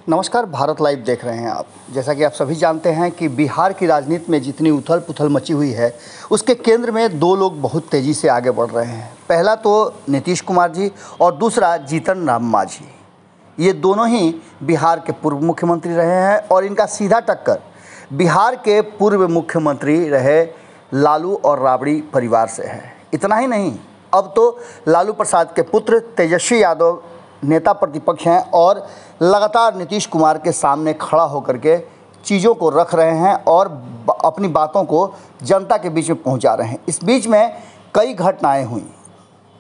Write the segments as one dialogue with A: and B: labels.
A: नमस्कार, भारत लाइव देख रहे हैं आप। जैसा कि आप सभी जानते हैं कि बिहार की राजनीति में जितनी उथल पुथल मची हुई है, उसके केंद्र में दो लोग बहुत तेज़ी से आगे बढ़ रहे हैं। पहला तो नीतीश कुमार जी और दूसरा जीतन राम मांझी। ये दोनों ही बिहार के पूर्व मुख्यमंत्री रहे हैं और इनका सीधा टक्कर बिहार के पूर्व मुख्यमंत्री रहे लालू और राबड़ी परिवार से है। इतना ही नहीं, अब तो लालू प्रसाद के पुत्र तेजस्वी यादव नेता प्रतिपक्ष हैं और लगातार नीतीश कुमार के सामने खड़ा होकर के चीज़ों को रख रहे हैं और अपनी बातों को जनता के बीच में पहुंचा रहे हैं। इस बीच में कई घटनाएं हुई।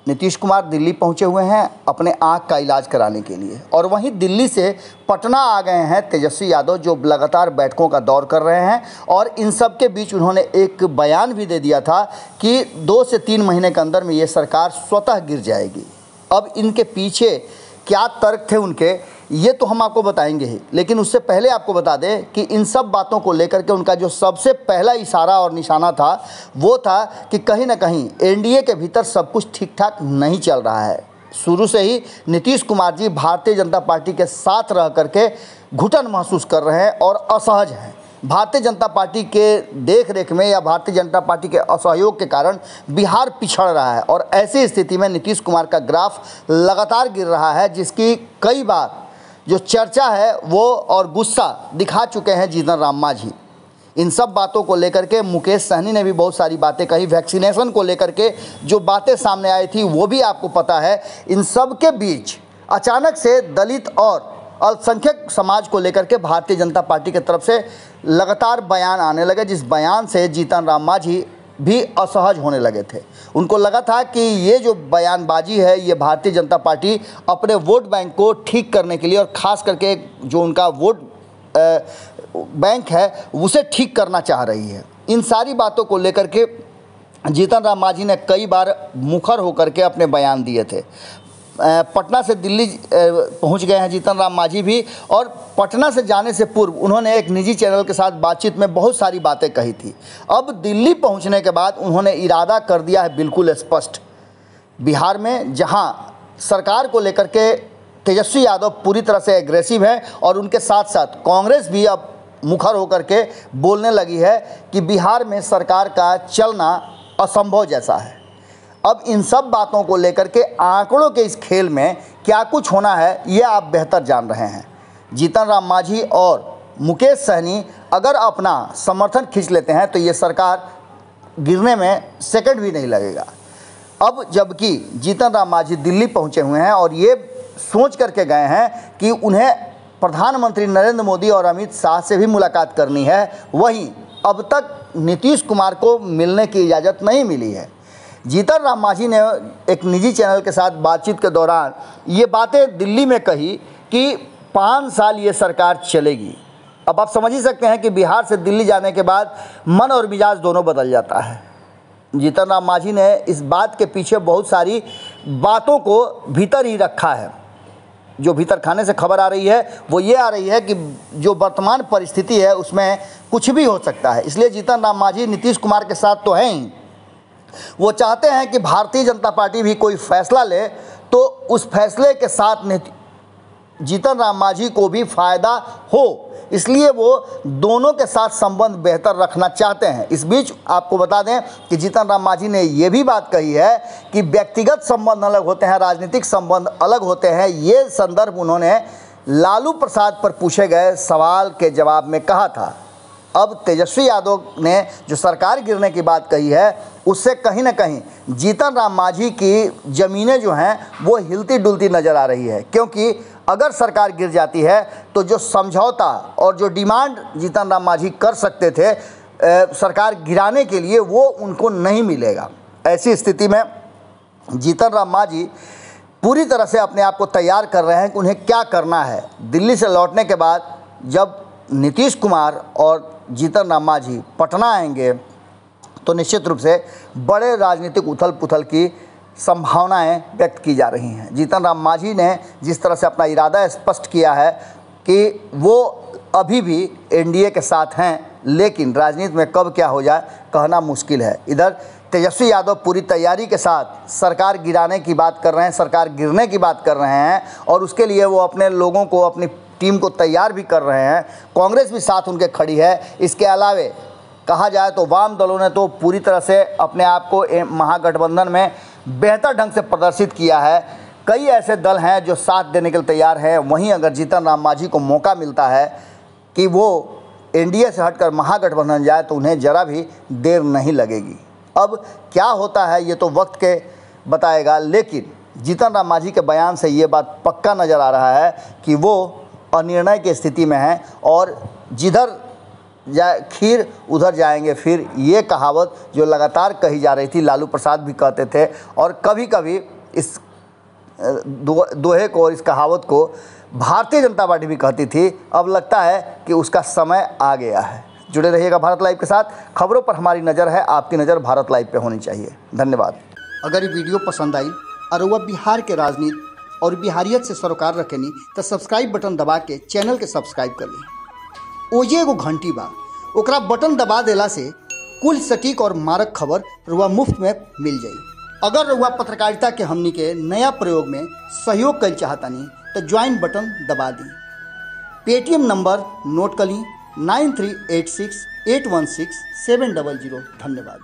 A: नीतीश कुमार दिल्ली पहुंचे हुए हैं अपने आँख का इलाज कराने के लिए, और वहीं दिल्ली से पटना आ गए हैं तेजस्वी यादव, जो लगातार बैठकों का दौर कर रहे हैं। और इन सब के बीच उन्होंने एक बयान भी दे दिया था कि 2 से 3 महीने के अंदर में ये सरकार स्वतः गिर जाएगी। अब इनके पीछे क्या तर्क थे उनके, ये तो हम आपको बताएंगे ही, लेकिन उससे पहले आपको बता दें कि इन सब बातों को लेकर के उनका जो सबसे पहला इशारा और निशाना था वो था कि कहीं ना कहीं एनडीए के भीतर सब कुछ ठीक ठाक नहीं चल रहा है। शुरू से ही नीतीश कुमार जी भारतीय जनता पार्टी के साथ रह करके घुटन महसूस कर रहे हैं और असहज हैं। भारतीय जनता पार्टी के देख रेख में या भारतीय जनता पार्टी के असहयोग के कारण बिहार पिछड़ रहा है, और ऐसी स्थिति में नीतीश कुमार का ग्राफ लगातार गिर रहा है, जिसकी कई बार जो चर्चा है वो और गुस्सा दिखा चुके हैं जीतन राम मांझी। इन सब बातों को लेकर के मुकेश सहनी ने भी बहुत सारी बातें कही। वैक्सीनेशन को लेकर के जो बातें सामने आई थी वो भी आपको पता है। इन सब के बीच अचानक से दलित और अल्पसंख्यक समाज को लेकर के भारतीय जनता पार्टी की तरफ से लगातार बयान आने लगे, जिस बयान से जीतन राम मांझी भी असहज होने लगे थे। उनको लगा था कि ये जो बयानबाजी है ये भारतीय जनता पार्टी अपने वोट बैंक को ठीक करने के लिए, और ख़ास करके जो उनका वोट बैंक है उसे ठीक करना चाह रही है। इन सारी बातों को लेकर के जीतन राम मांझी ने कई बार मुखर होकर के अपने बयान दिए थे। पटना से दिल्ली पहुंच गए हैं जीतन राम मांझी भी, और पटना से जाने से पूर्व उन्होंने एक निजी चैनल के साथ बातचीत में बहुत सारी बातें कही थी। अब दिल्ली पहुंचने के बाद उन्होंने इरादा कर दिया है बिल्कुल स्पष्ट। बिहार में जहां सरकार को लेकर के तेजस्वी यादव पूरी तरह से एग्रेसिव है, और उनके साथ साथ कांग्रेस भी अब मुखर होकर के बोलने लगी है कि बिहार में सरकार का चलना असंभव जैसा है। अब इन सब बातों को लेकर के आंकड़ों के इस खेल में क्या कुछ होना है ये आप बेहतर जान रहे हैं। जीतन राम मांझी और मुकेश सहनी अगर अपना समर्थन खींच लेते हैं तो ये सरकार गिरने में सेकंड भी नहीं लगेगा। अब जबकि जीतन राम मांझी दिल्ली पहुंचे हुए हैं और ये सोच करके गए हैं कि उन्हें प्रधानमंत्री नरेंद्र मोदी और अमित शाह से भी मुलाकात करनी है, वहीं अब तक नीतीश कुमार को मिलने की इजाज़त नहीं मिली है। जीतन राम मांझी ने एक निजी चैनल के साथ बातचीत के दौरान ये बातें दिल्ली में कही कि 5 साल ये सरकार चलेगी। अब आप समझ ही सकते हैं कि बिहार से दिल्ली जाने के बाद मन और मिजाज दोनों बदल जाता है। जीतन राम मांझी ने इस बात के पीछे बहुत सारी बातों को भीतर ही रखा है। जो भीतर खाने से खबर आ रही है वो ये आ रही है कि जो वर्तमान परिस्थिति है उसमें कुछ भी हो सकता है। इसलिए जीतन राम मांझी नीतीश कुमार के साथ तो हैं ही, वो चाहते हैं कि भारतीय जनता पार्टी भी कोई फैसला ले तो उस फैसले के साथ जीतन राम मांझी को भी फ़ायदा हो, इसलिए वो दोनों के साथ संबंध बेहतर रखना चाहते हैं। इस बीच आपको बता दें कि जीतन राम मांझी ने ये भी बात कही है कि व्यक्तिगत संबंध अलग होते हैं, राजनीतिक संबंध अलग होते हैं। ये संदर्भ उन्होंने लालू प्रसाद पर पूछे गए सवाल के जवाब में कहा था। अब तेजस्वी यादव ने जो सरकार गिरने की बात कही है उससे कहीं ना कहीं जीतन राम मांझी की ज़मीनें जो हैं वो हिलती डुलती नज़र आ रही है, क्योंकि अगर सरकार गिर जाती है तो जो समझौता और जो डिमांड जीतन राम मांझी कर सकते थे सरकार गिराने के लिए वो उनको नहीं मिलेगा। ऐसी स्थिति में जीतन राम मांझी पूरी तरह से अपने आप को तैयार कर रहे हैं कि उन्हें क्या करना है। दिल्ली से लौटने के बाद जब नीतीश कुमार और जीतन राम मांझी पटना आएंगे तो निश्चित रूप से बड़े राजनीतिक उथल पुथल की संभावनाएं व्यक्त की जा रही हैं। जीतन राम मांझी ने जिस तरह से अपना इरादा स्पष्ट किया है कि वो अभी भी एनडीए के साथ हैं, लेकिन राजनीति में कब क्या हो जाए कहना मुश्किल है। इधर तेजस्वी यादव पूरी तैयारी के साथ सरकार गिराने की बात कर रहे हैं, सरकार गिरने की बात कर रहे हैं, और उसके लिए वो अपने लोगों को, अपनी टीम को तैयार भी कर रहे हैं, कांग्रेस भी साथ उनके खड़ी है। इसके अलावे कहा जाए तो वाम दलों ने तो पूरी तरह से अपने आप को महागठबंधन में बेहतर ढंग से प्रदर्शित किया है। कई ऐसे दल हैं जो साथ देने के लिए तैयार हैं। वहीं अगर जीतन राम मांझी को मौका मिलता है कि वो एनडीए से हटकर महागठबंधन जाए तो उन्हें ज़रा भी देर नहीं लगेगी। अब क्या होता है ये तो वक्त के बताएगा, लेकिन जीतन राम मांझी के बयान से ये बात पक्का नज़र आ रहा है कि वो अनिर्णय की स्थिति में हैं और जिधर खीर उधर जाएंगे फिर, ये कहावत जो लगातार कही जा रही थी, लालू प्रसाद भी कहते थे और कभी कभी इस दोहे को और इस कहावत को भारतीय जनता पार्टी भी कहती थी। अब लगता है कि उसका समय आ गया है। जुड़े रहिएगा भारत लाइव के साथ। खबरों पर हमारी नज़र है, आपकी नज़र भारत लाइव पे होनी चाहिए। धन्यवाद। अगर ये वीडियो पसंद आई और वह बिहार के राजनीति और बिहारियत से सरोकार रखेनी तो सब्सक्राइब बटन दबा के चैनल के सब्सक्राइब कर ली। ओजे एगो घंटी बा, ओकरा बटन दबा देला से कुल सटीक और मारक खबर रुआ मुफ्त में मिल जाई। अगर रुआ पत्रकारिता के हमनी के नया प्रयोग में सहयोग कर चाहतानी तो ज्वाइन बटन दबा दी। पेटीएम नंबर नोट कर ली 9386816700। धन्यवाद।